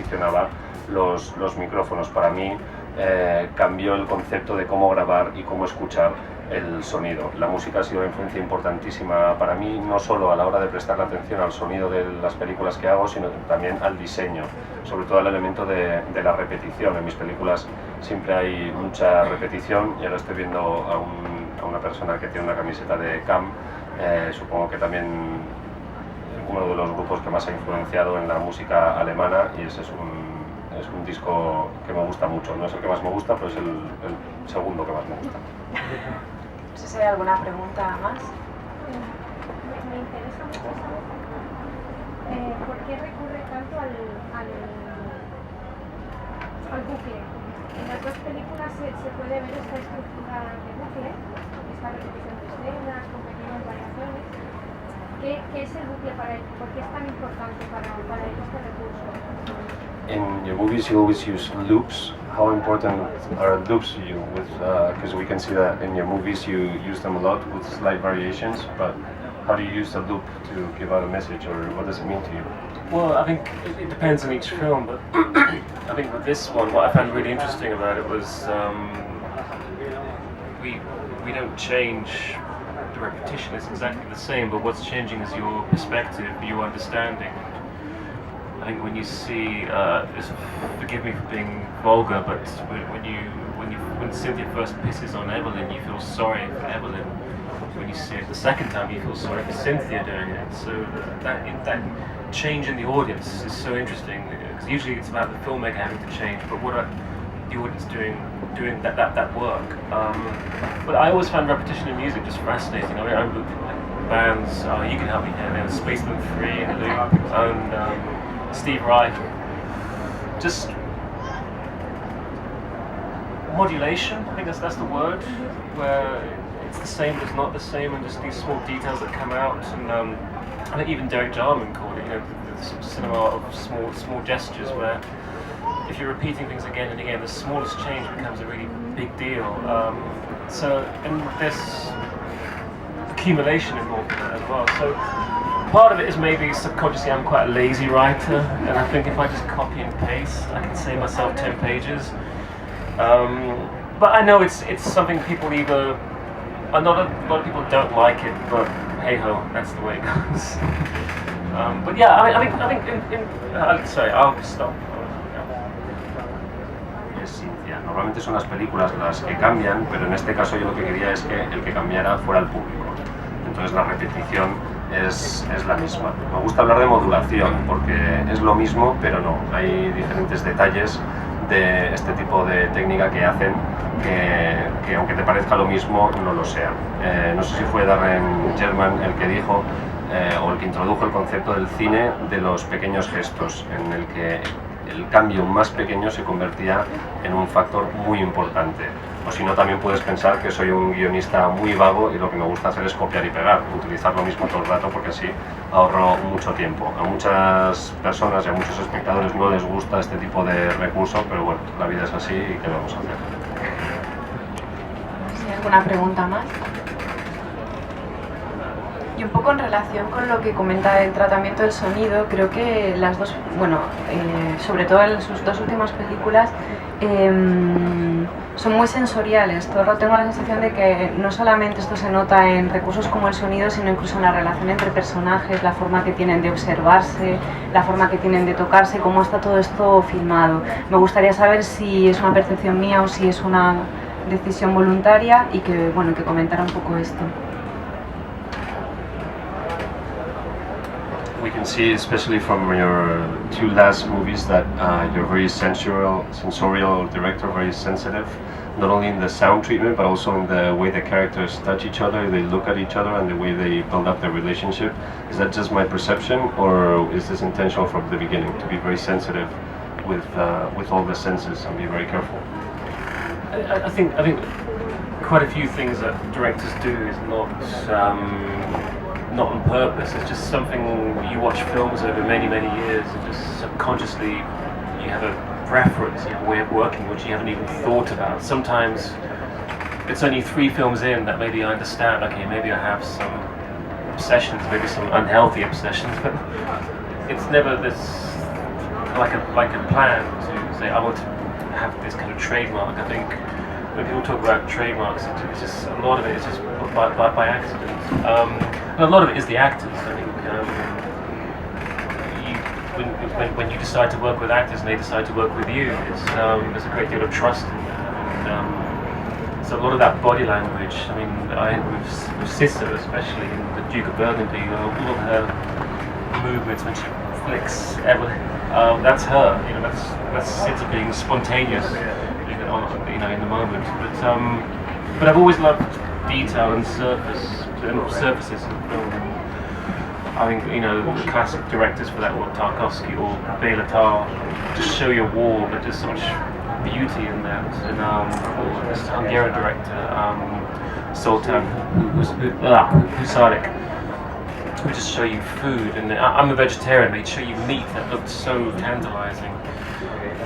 reposicionaba los micrófonos. Para mí cambió el concepto de cómo grabar y cómo escuchar el sonido. La música ha sido una influencia importantísima para mí, no solo a la hora de prestar atención al sonido de las películas que hago, sino también al diseño, sobre todo al elemento de la repetición. En mis películas siempre hay mucha repetición y ahora estoy viendo a una persona que tiene una camiseta de Cam, supongo que también uno de los grupos que más ha influenciado en la música alemana, y ese es un disco que me gusta mucho. No es el que más me gusta, pero es el segundo que más me gusta. No sé si hay alguna pregunta más. Me interesa mucho saber por qué recurre tanto al bucle. En las dos películas se puede ver esta estructura de bucle, esta repetición de escenas con pequeñas variaciones. ¿Qué es el bucle para él? ¿Por qué es tan importante para él este recurso? In your movies you always use loops. How important are loops to you? Because we can see that in your movies you use them a lot with slight variations, but how do you use the loop to give out a message, or what does it mean to you? Well, I think it depends on each film, but I think with this one, what I found really interesting about it was we don't change the repetition, it's exactly the same, but what's changing is your perspective, your understanding. I think when you see, forgive me for being vulgar, but when Cynthia first pisses on Evelyn, you feel sorry for Evelyn. When you see it the second time, you feel sorry for Cynthia doing it. So that change in the audience is so interesting, because usually it's about the filmmaker having to change, but what are the audience doing that work? But I always found repetition in music just fascinating. I mean, like bands, you can help me here. There's Spaceman 3 and Luke and Steve Reich. Just modulation, I think that's the word, where it's the same but it's not the same, and just these small details that come out. And I think even Derek Jarman called it, the cinema of small gestures, where if you're repeating things again and again, the smallest change becomes a really big deal. And there's accumulation involved in that as well. So part of it is maybe subconsciously I'm quite a lazy writer, and I think if I just copy and paste, I can save myself 10 pages. But I know it's something people either, a lot of people don't like it, but hey ho, that's the way it goes. But yeah, I think sorry, I'll stop. Cynthia. Normalmente son las películas las que cambian, pero en este caso yo lo que quería es que el que cambiara fuera el público. Entonces la repetición es la misma. Me gusta hablar de modulación porque es lo mismo, pero no. Hay diferentes detalles de este tipo de técnica que hacen que aunque te parezca lo mismo, no lo sea. No sé si fue Darren German el que dijo o el que introdujo el concepto del cine de los pequeños gestos, en el que el cambio más pequeño se convertía en un factor muy importante. O si no, también puedes pensar que soy un guionista muy vago y lo que me gusta hacer es copiar y pegar, utilizar lo mismo todo el rato, porque así ahorro mucho tiempo. A muchas personas y a muchos espectadores no les gusta este tipo de recurso, pero bueno, la vida es así y ¿qué vamos a hacer? ¿Hay alguna pregunta más? Y un poco en relación con lo que comenta el tratamiento del sonido, creo que las dos, sobre todo en sus dos últimas películas, son muy sensoriales. Todo el rato tengo la sensación de que no solamente esto se nota en recursos como el sonido, sino incluso en la relación entre personajes, la forma que tienen de observarse, la forma que tienen de tocarse, cómo está todo esto filmado. Me gustaría saber si es una percepción mía o si es una decisión voluntaria y que comentara un poco esto. We can see, especially from your two last movies, that you're very sensorial director, very sensitive, not only in the sound treatment, but also in the way the characters touch each other, they look at each other, and the way they build up their relationship. Is that just my perception, or is this intentional from the beginning, to be very sensitive with all the senses and be very careful? I think quite a few things that directors do is not on purpose. It's just something you watch films over many years, and just subconsciously you have a preference, you have a way of working which you haven't even thought about. Sometimes it's only 3 films in that maybe I understand, okay, maybe I have some obsessions, maybe some unhealthy obsessions, but it's never this like a plan to say I want to have this kind of trademark. I think when people talk about trademarks, it's just a lot of it is just by accident. And a lot of it is the actors. I think when you decide to work with actors and they decide to work with you, there's a great deal of trust in that. And, so a lot of that body language. I mean, with Sissa especially, in the Duke of Burgundy, all of her movements when she flicks everything. That's her. That's Sissa being spontaneous. In the moment. But I've always loved detail and surfaces in film. I think the classic directors for that were Tarkovsky or Bela Tarr. Just show your wall, but there's so much beauty in that. And this Hungarian director, Sultan Husarik, who just show you food. And I'm a vegetarian, they'd show you meat that looked so tantalizing.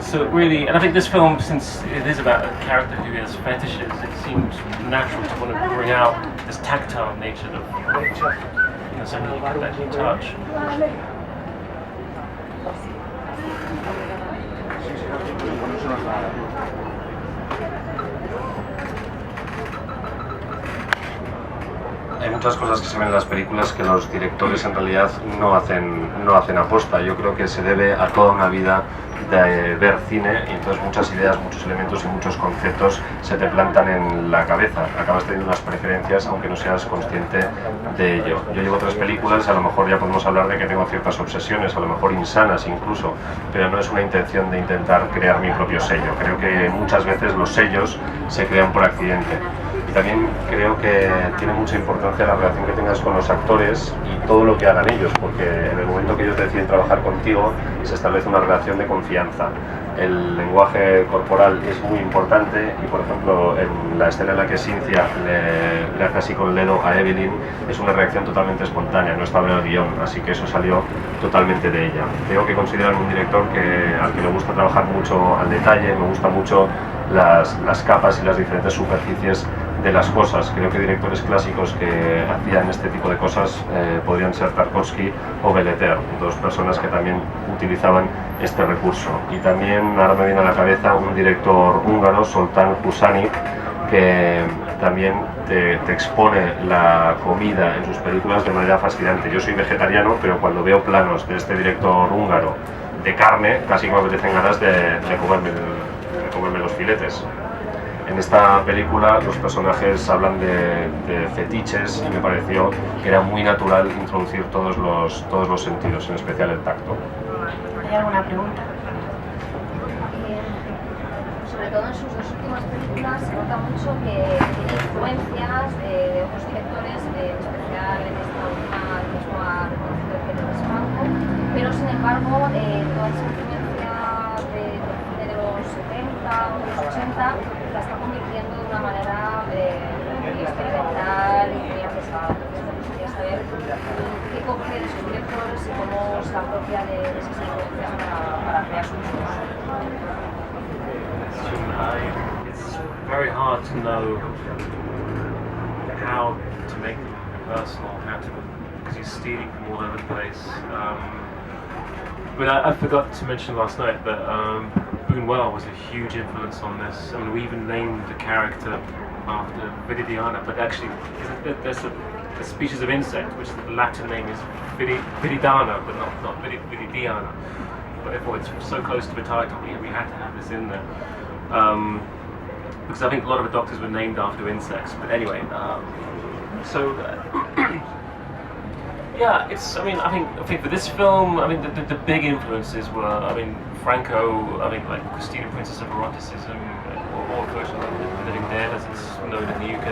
So it really, and I think this film, since it is about a character who has fetishes, it seems natural to want to bring out this tactile nature of nature, something you can actually touch. Hay muchas cosas que se ven en las películas que los directores en realidad no hacen aposta. Yo creo que se debe a toda una vida de ver cine y entonces muchas ideas, muchos elementos y muchos conceptos se te plantan en la cabeza. Acabas teniendo unas preferencias aunque no seas consciente de ello. Yo llevo 3 películas, a lo mejor ya podemos hablar de que tengo ciertas obsesiones, a lo mejor insanas incluso, pero no es una intención de intentar crear mi propio sello. Creo que muchas veces los sellos se crean por accidente. Y también creo que tiene mucha importancia la relación que tengas con los actores y todo lo que hagan ellos, porque en el momento que ellos deciden trabajar contigo se establece una relación de confianza. El lenguaje corporal es muy importante y, por ejemplo, en la escena en la que Cynthia le hace así con el dedo a Evelyn, es una reacción totalmente espontánea, no estaba en el guión, así que eso salió totalmente de ella. Tengo que considerar un director al que le gusta trabajar mucho al detalle, me gusta mucho las capas y las diferentes superficies de las cosas. Creo que directores clásicos que hacían este tipo de cosas podrían ser Tarkovsky o Beleter, 2 personas que también utilizaban este recurso. Y también ahora me viene a la cabeza un director húngaro, Sultan Husanik, que también te expone la comida en sus películas de manera fascinante. Yo soy vegetariano, pero cuando veo planos de este director húngaro de carne, casi me apetecen ganas de comerme los filetes. En esta película los personajes hablan de fetiches y me pareció que era muy natural introducir todos los sentidos, en especial el tacto. ¿Hay alguna pregunta? Sobre todo en sus 2 últimas películas se nota mucho que tiene influencias de otros directores, en especial en esta última el mismo ha reconocido que es Franco, pero sin embargo toda esa influencia del cine de los 70 o de los 80 la está convirtiendo de una manera muy experimental y muy arriesgada. Entonces me gustaría saber qué coge de sus directores y cómo se apropia de esas influencias para crear sus discos. It's very hard to know how to make them personal, because you're stealing from all over the place. I forgot to mention last night that Buñuel was a huge influence on this. I mean, we even named the character after Viridiana, but actually there's a species of insect which the Latin name is Viridana, but not Viridiana. But therefore it's so close to the title, we had to have this in there. Because I think a lot of the doctors were named after insects. But anyway, yeah, I think for this film, the big influences were, Franco, like Christina, Princess of Eroticism, or version of The Living Dead, as it's known in the UK.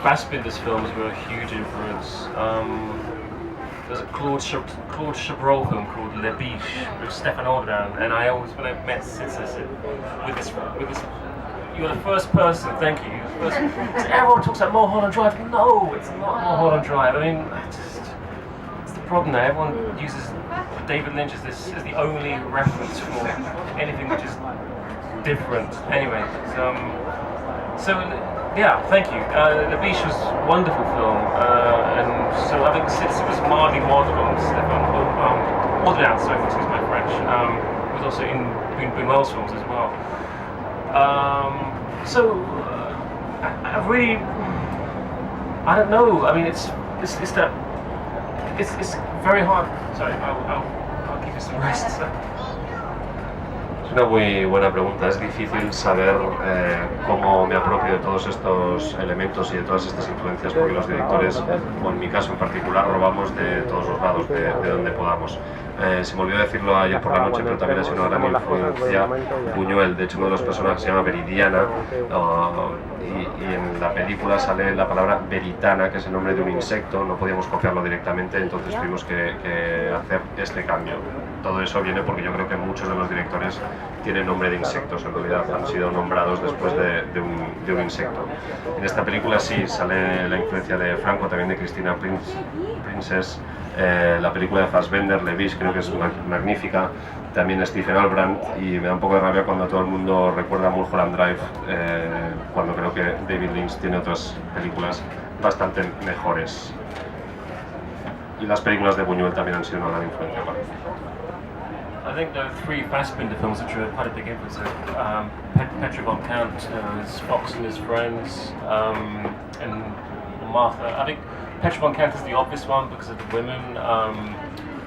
Fassbinder's films were a huge influence. There's a Claude Chabrol film called Le Biche with Stefan Audran, and I always, when I met Sitz, I said, with this, you're the first person, thank you. Everyone talks about Mulholland Drive. No, it's not Mulholland Drive. It's the problem now. Everyone uses David Lynch as the only reference for anything which is different. Anyway, so yeah, thank you. The Biche was a wonderful film, and so I think Sitz was mildly modelled on Stefan Audran, sorry, excuse my French. He was also in Buñuel's films as well. I really, I don't know. I mean, it's very hard. Sorry, I'll give you some rest. Es una muy buena pregunta. Es difícil saber cómo me apropio de todos estos elementos y de todas estas influencias, porque los directores, o en mi caso en particular, robamos de todos los lados, de donde podamos. Se me olvidó decirlo ayer por la noche, pero también ha sido una gran influencia Buñuel. De hecho, uno de los personajes se llama Veridiana, y en la película sale la palabra veritana, que es el nombre de un insecto. No podíamos copiarlo directamente, entonces tuvimos que hacer este cambio. Todo eso viene porque yo creo que muchos de los directores tienen nombre de insectos, en realidad han sido nombrados después de un insecto. En esta película sí sale la influencia de Franco, también de Cristina Princess. La película de Fassbender, Levis, creo que es magnífica, también Stephen Albrandt, y me da un poco de rabia cuando todo el mundo recuerda Mulholland Drive, cuando creo que David Lynch tiene otras películas bastante mejores. Y las películas de Buñuel también han sido una gran influencia para mí. I think there are three Fassbinder films which are quite a big influence. Petra von Kant, his Fox and His Friends, and Martha. I think Petra von Kant is the obvious one because of the women,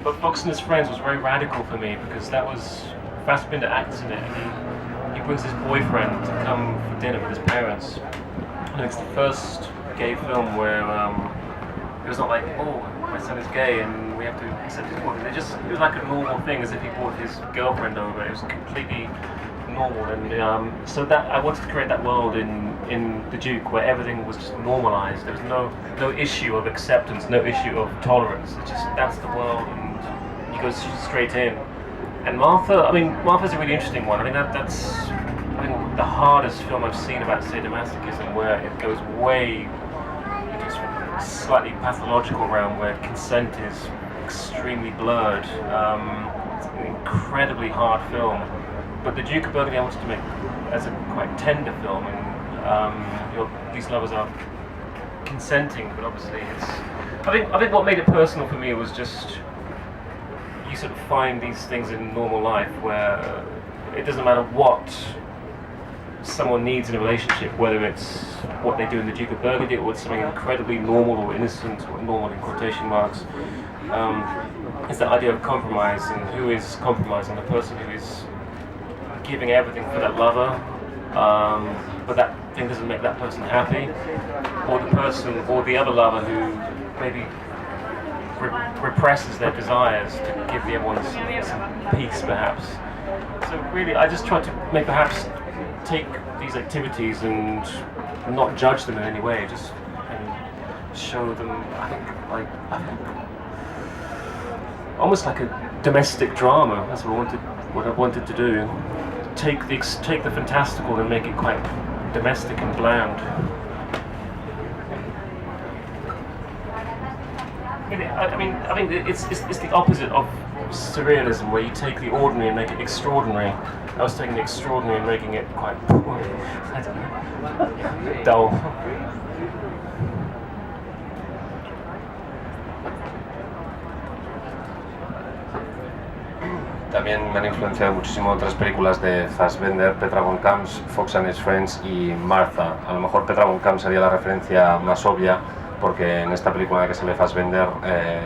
but Fox and His Friends was very radical for me because that was Fassbinder acts in it, and he brings his boyfriend to come for dinner with his parents. And it's the first gay film where it was not like, oh, my son is gay and we have to accept his boyfriend. It was like a normal thing, as if he brought his girlfriend over. It was completely normal, and so that I wanted to create that world in The Duke where everything was just normalized. There was no issue of acceptance, no issue of tolerance. It's just that's the world, and you go straight in. And Martha's a really interesting one. I mean, that's the hardest film I've seen about sadomasochism, where it goes way into a slightly pathological realm where consent is extremely blurred. It's an incredibly hard film. But The Duke of Burgundy I wanted to make as a quite tender film, and these lovers are consenting, but obviously it's. I think what made it personal for me was just you sort of find these things in normal life where it doesn't matter what someone needs in a relationship, whether it's what they do in The Duke of Burgundy or it's something incredibly normal or innocent, or normal in quotation marks. It's that idea of compromise, and who is compromising? The person who is giving everything for that lover, but that thing doesn't make that person happy, or the person or the other lover who maybe represses their desires to give the other one some peace, perhaps. So really, I just tried to perhaps take these activities and not judge them in any way, just and show them. I think almost like a domestic drama. That's what I wanted to do. Take the fantastical and make it quite domestic and bland. I mean, it's the opposite of surrealism, where you take the ordinary and make it extraordinary. I was taking the extraordinary and making it quite, I don't know, dull. También me han influenciado muchísimo otras películas de Fassbender, Petra von Kant's Fox and His Friends y Martha. A lo mejor Petra von Kant sería la referencia más obvia, porque en esta película en la que sale Fassbender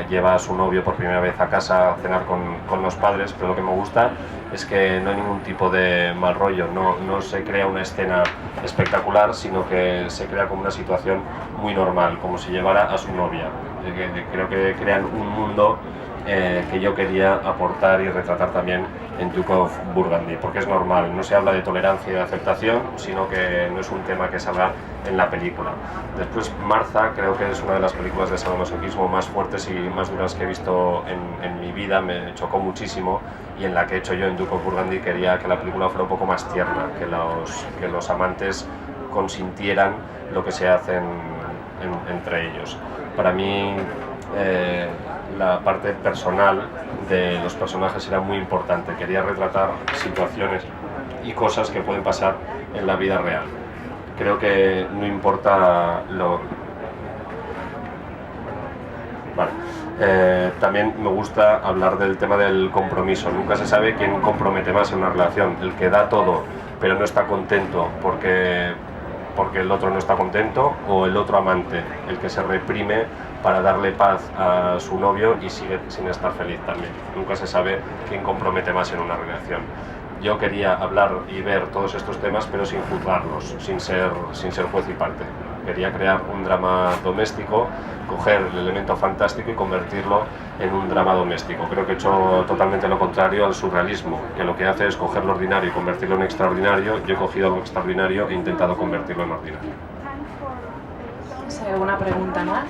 lleva a su novio por primera vez a casa a cenar con los padres, pero lo que me gusta es que no hay ningún tipo de mal rollo, no se crea una escena espectacular, sino que se crea como una situación muy normal, como si llevara a su novia. Creo que crean un mundo que yo quería aportar y retratar también en Duke of Burgundy, porque es normal, no se habla de tolerancia y de aceptación, sino que no es un tema que se habla en la película. Después Martha creo que es una de las películas de sadomasoquismo más fuertes y más duras que he visto en mi vida, me chocó muchísimo, y en la que he hecho yo en Duke of Burgundy quería que la película fuera un poco más tierna, que los amantes consintieran lo que se hacen entre ellos. Para mí la parte personal de los personajes era muy importante. Quería retratar situaciones y cosas que pueden pasar en la vida real. Creo que no importa lo... Vale. También me gusta hablar del tema del compromiso. Nunca se sabe quién compromete más en una relación, el que da todo pero no está contento porque el otro no está contento, o el otro amante, el que se reprime para darle paz a su novio y sigue sin estar feliz también. Nunca se sabe quién compromete más en una relación. Yo quería hablar y ver todos estos temas, pero sin juzgarlos, sin ser juez y parte. Quería crear un drama doméstico, coger el elemento fantástico y convertirlo en un drama doméstico. Creo que he hecho totalmente lo contrario al surrealismo, que lo que hace es coger lo ordinario y convertirlo en extraordinario. Yo he cogido lo extraordinario e intentado convertirlo en ordinario. ¿Alguna pregunta más?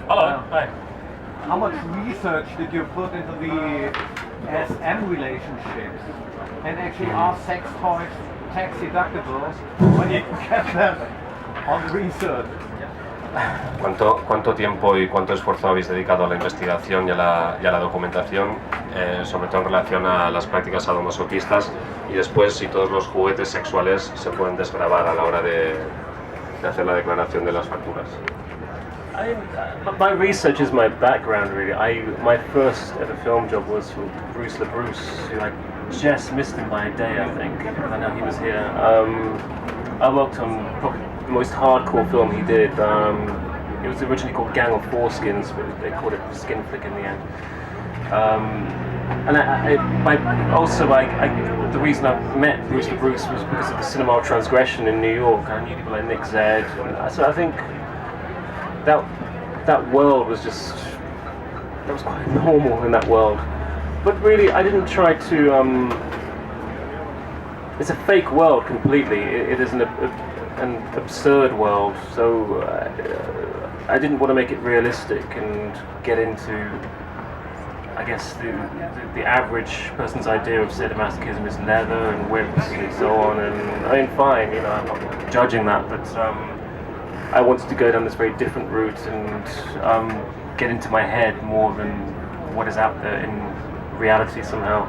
Hello. Hi. How much research did you put into the SM relationships? And actually, are sex toys tax deductible when you get them on research? ¿Cuánto tiempo y cuánto esfuerzo habéis dedicado a la investigación y a la documentación, sobre todo en relación a las prácticas sadomasoquistas, y después si todos los juguetes sexuales se pueden desgravar a la hora de hacer la declaración de las facturas? My research is my background, really. My first ever film job was for Bruce LaBruce, who I just missed him by a day, I think. I know he was here. I worked on probably the most hardcore film he did. It was originally called Gang of Foreskins, but they called it Skin Flick in the end. The reason I met Bruce LaBruce was because of the Cinema Transgression in New York. I knew people like Nick Zed. So I think that world was that was quite normal in that world. But really, I didn't try to. It's a fake world completely. It is an absurd world. So I didn't want to make it realistic and get into, I guess, the average person's idea of sadomasochism is leather and whips and so on. And I mean, fine, I'm not judging that, but I wanted to go down this very different route and get into my head more than what is out there in reality somehow.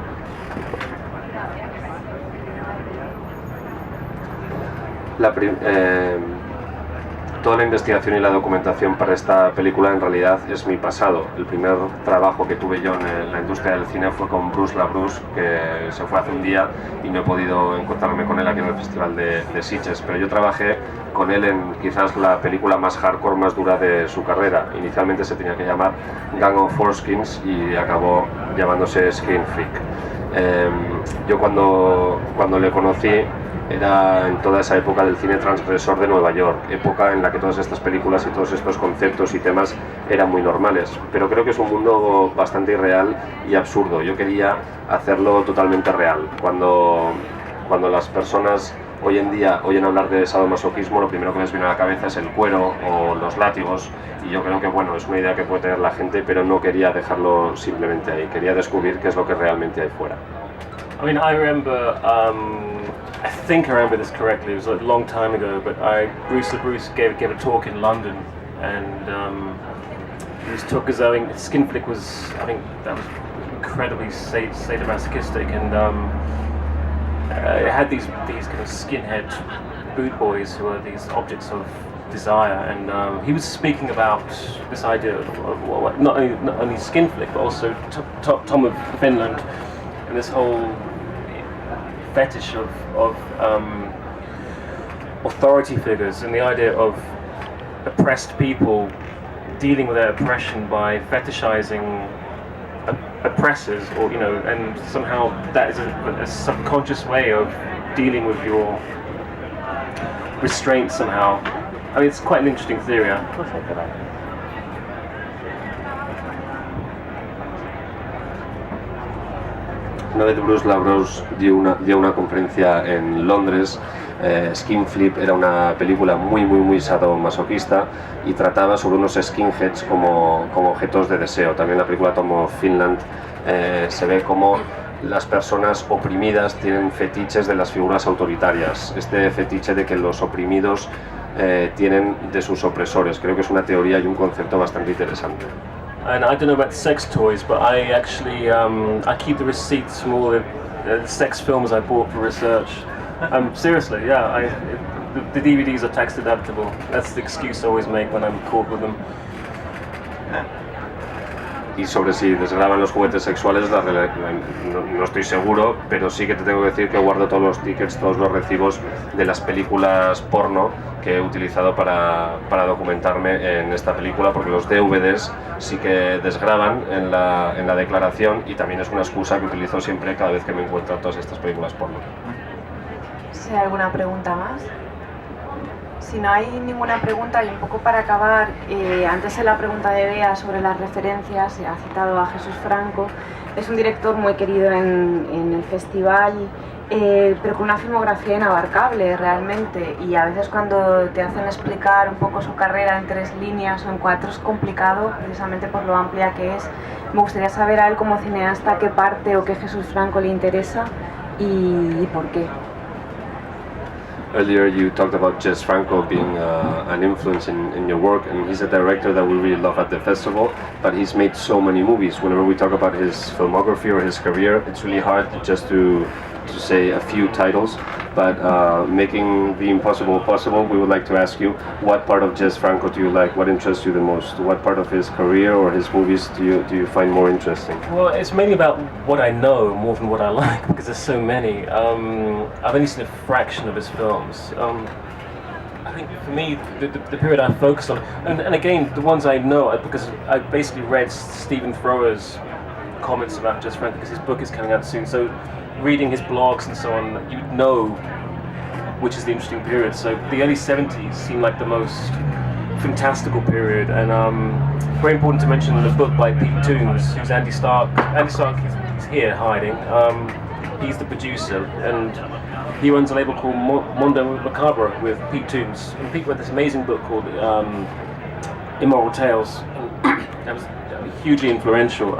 Toda la investigación y la documentación para esta película en realidad es mi pasado. El primer trabajo que tuve yo en la industria del cine fue con Bruce LaBruce, que se fue hace un día y no he podido encontrarme con él aquí en el Festival de Sitges, pero yo trabajé con él en quizás la película más hardcore, más dura de su carrera. Inicialmente se tenía que llamar Gang of Foreskins y acabó llamándose Skin Flick. Yo cuando le conocí era en toda esa época del cine transgresor de Nueva York, época en la que todas estas películas y todos estos conceptos y temas eran muy normales, pero creo que es un mundo bastante irreal y absurdo. Yo quería hacerlo totalmente real. Cuando las personas hoy en día oyen hablar de sadomasoquismo, lo primero que les viene a la cabeza es el cuero o los látigos, y yo creo que es una idea que puede tener la gente, pero no quería dejarlo simplemente ahí, quería descubrir qué es lo que realmente hay fuera. I mean, I remember, I think I remember this correctly, it was a long time ago, but Bruce LaBruce gave a talk in London, and he was talking as though Skin Flick was, I think that was incredibly sadomasochistic, and it had these kind of skinhead boot boys who are these objects of desire, and he was speaking about this idea of not only Skin Flick, but also Tom of Finland, and this whole fetish of authority figures, and the idea of oppressed people dealing with their oppression by fetishizing oppressors, or and somehow that is a subconscious way of dealing with your restraint somehow. I mean, it's quite an interesting theory. Una vez Bruce LaBruce dio una conferencia en Londres. Skin Flip era una película muy sadomasoquista y trataba sobre unos skinheads como objetos de deseo. También la película Tom of Finland se ve como las personas oprimidas tienen fetiches de las figuras autoritarias. Este fetiche de que los oprimidos tienen de sus opresores. Creo que es una teoría y un concepto bastante interesante. And I don't know about sex toys, but I actually I keep the receipts from all the sex films I bought for research. Seriously, yeah. The DVDs are tax deductible. That's the excuse I always make when I'm caught with them. Y sobre si desgraban los juguetes sexuales, no estoy seguro, pero sí que te tengo que decir que guardo todos los tickets, todos los recibos de las películas porno que he utilizado para documentarme en esta película, porque los DVDs sí que desgraban en la declaración, y también es una excusa que utilizo siempre cada vez que me encuentro todas estas películas porno. ¿Si hay alguna pregunta más? Si no hay ninguna pregunta, y un poco para acabar, antes de la pregunta de Bea sobre las referencias, ha citado a Jesús Franco. Es un director muy querido en el festival, pero con una filmografía inabarcable realmente, y a veces cuando te hacen explicar un poco su carrera en 3 líneas o en 4 es complicado, precisamente por lo amplia que es. Me gustaría saber a él como cineasta qué parte o qué Jesús Franco le interesa y por qué. Earlier you talked about Jess Franco being an influence in your work, and he's a director that we really love at the festival, but he's made so many movies. Whenever we talk about his filmography or his career, it's really hard just to say a few titles, but making the impossible possible, we would like to ask you, what part of Jess Franco do you like? What interests you the most? What part of his career or his movies do you find more interesting? Well, it's mainly about what I know more than what I like, because there's so many. I've only seen a fraction of his films. I think for me, the period I focused on, and again, the ones I know, because I basically read Stephen Thrower's comments about Jess Franco, because his book is coming out soon, so reading his blogs and so on, you'd know which is the interesting period. So the early 70s seemed like the most fantastical period, and very important to mention the book by Pete Toombs, who's Andy Stark. Andy Stark is here hiding. He's the producer, and he runs a label called Mondo Macabre with Pete Toombs. And Pete read this amazing book called Immoral Tales, and that was hugely influential.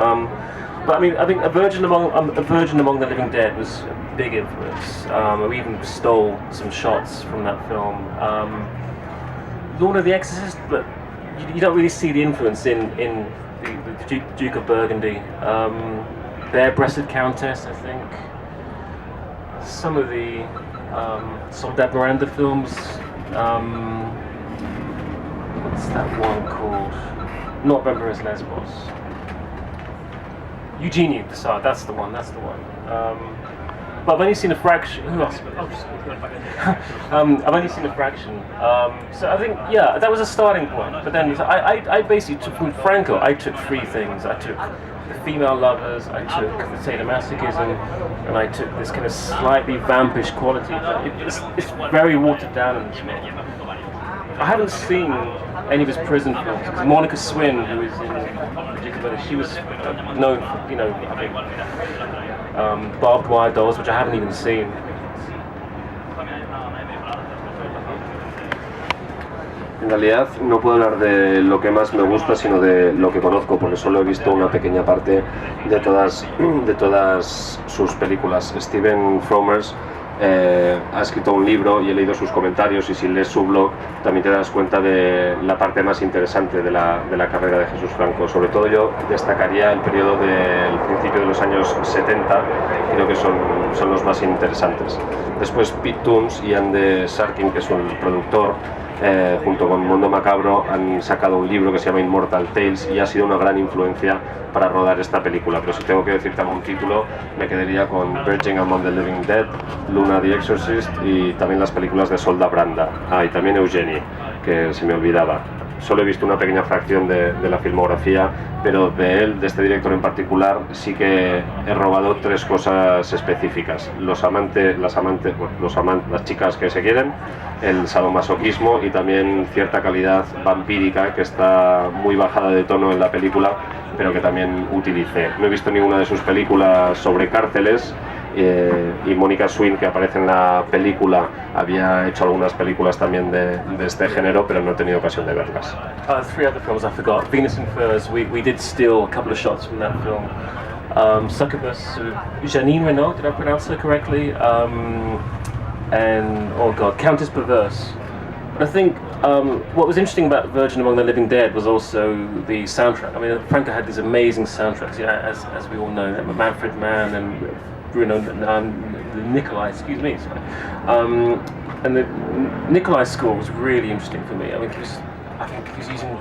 But I mean, I think A Virgin Among the Living Dead was a big influence. We even stole some shots from that film. Lord of the Exorcist, but you don't really see the influence in the Duke of Burgundy. Bare-Breasted Countess, I think. Some of the Soledad Miranda films. What's that one called? Not Vampires Lesbos. Eugenie, sorry, that's the one. But I've only seen a fraction. Who else? I've only seen a fraction. So I think, yeah, that was a starting point. But then I basically took from Franco. I took 3 things. I took the female lovers. I took the sadomasochism, and I took this kind of slightly vampish quality. It's very watered down in this film. I haven't seen any of his prison films, because Monica Swinn, who is in Particular, she was known for, I think, Barbed Wire Dolls, which I haven't even seen. En realidad no puedo hablar de lo que más me gusta, sino de lo que conozco, porque solo he visto una pequeña parte de todas sus películas. Steven Fromers ha escrito un libro y he leído sus comentarios, y si lees su blog también te das cuenta de la parte más interesante de la carrera de Jesús Franco. Sobre todo yo destacaría el periodo del principio de los años 70, creo que son los más interesantes. Después Pete Toombs y Andy Sarkin, que es un productor, junto con Mondo Macabro han sacado un libro que se llama Immortal Tales, y ha sido una gran influencia para rodar esta película. Pero si tengo que decirte algún título, me quedaría con Virgin Among the Living Dead, Luna the Exorcist, y también las películas de Solda Branda. Y también Eugenie, que se me olvidaba. Solo he visto una pequeña fracción de la filmografía, pero de él, de este director en particular, sí que he robado 3 cosas específicas: las chicas que se quieren, el sadomasoquismo y también cierta calidad vampírica que está muy bajada de tono en la película, pero que también utilicé. No he visto ninguna de sus películas sobre cárceles, y Monica Swinn, que aparece en la película, había hecho algunas películas también de este género, pero no he tenido ocasión de verlas. 3 other films I forgot. Venus in Furs, we did steal a couple of shots from that film. Succubus, Janine Renaud, did I pronounce her correctly? And, oh god, Countess Perverse. But I think what was interesting about Virgin Among the Living Dead was also the soundtrack. I mean, Franco had these amazing soundtracks, as we all know, Manfred Mann and Bruno Nicolai, excuse me, sorry. And the Nicolai score was really interesting for me. I think he was using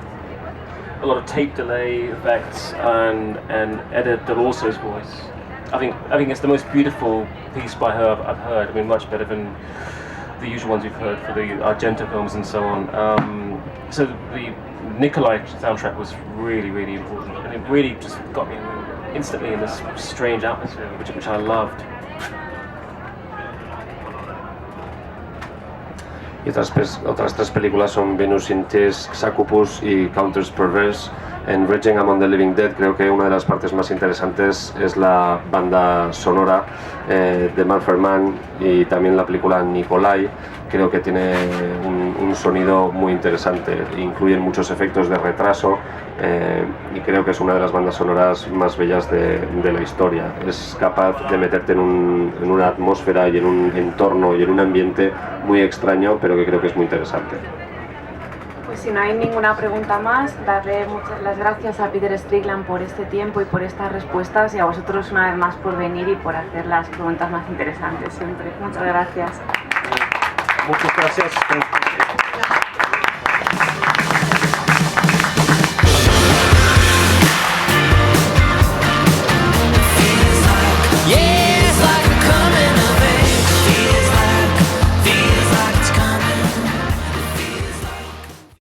a lot of tape delay effects and Edda Delorso's voice. I think it's the most beautiful piece by her I've heard. I mean, much better than the usual ones you've heard for the Argento films and so on. So the Nikolai soundtrack was really, really important, and it really just got me instantly in this strange atmosphere, which I loved. Y otras tres películas son Venus in Tears, Succubus y Countess Perverse. En Raging Among the Living Dead creo que una de las partes más interesantes es la banda sonora de Manfred Mann, y también la película Nikolai. Creo que tiene un sonido muy interesante, incluyen muchos efectos de retraso, y creo que es una de las bandas sonoras más bellas de la historia. Es capaz de meterte en una atmósfera y en un entorno y en un ambiente muy extraño, pero que creo que es muy interesante. Pues si no hay ninguna pregunta más, darle las gracias a Peter Strickland por este tiempo y por estas respuestas, y a vosotros una vez más por venir y por hacer las preguntas más interesantes siempre. Muchas gracias. Muchas gracias.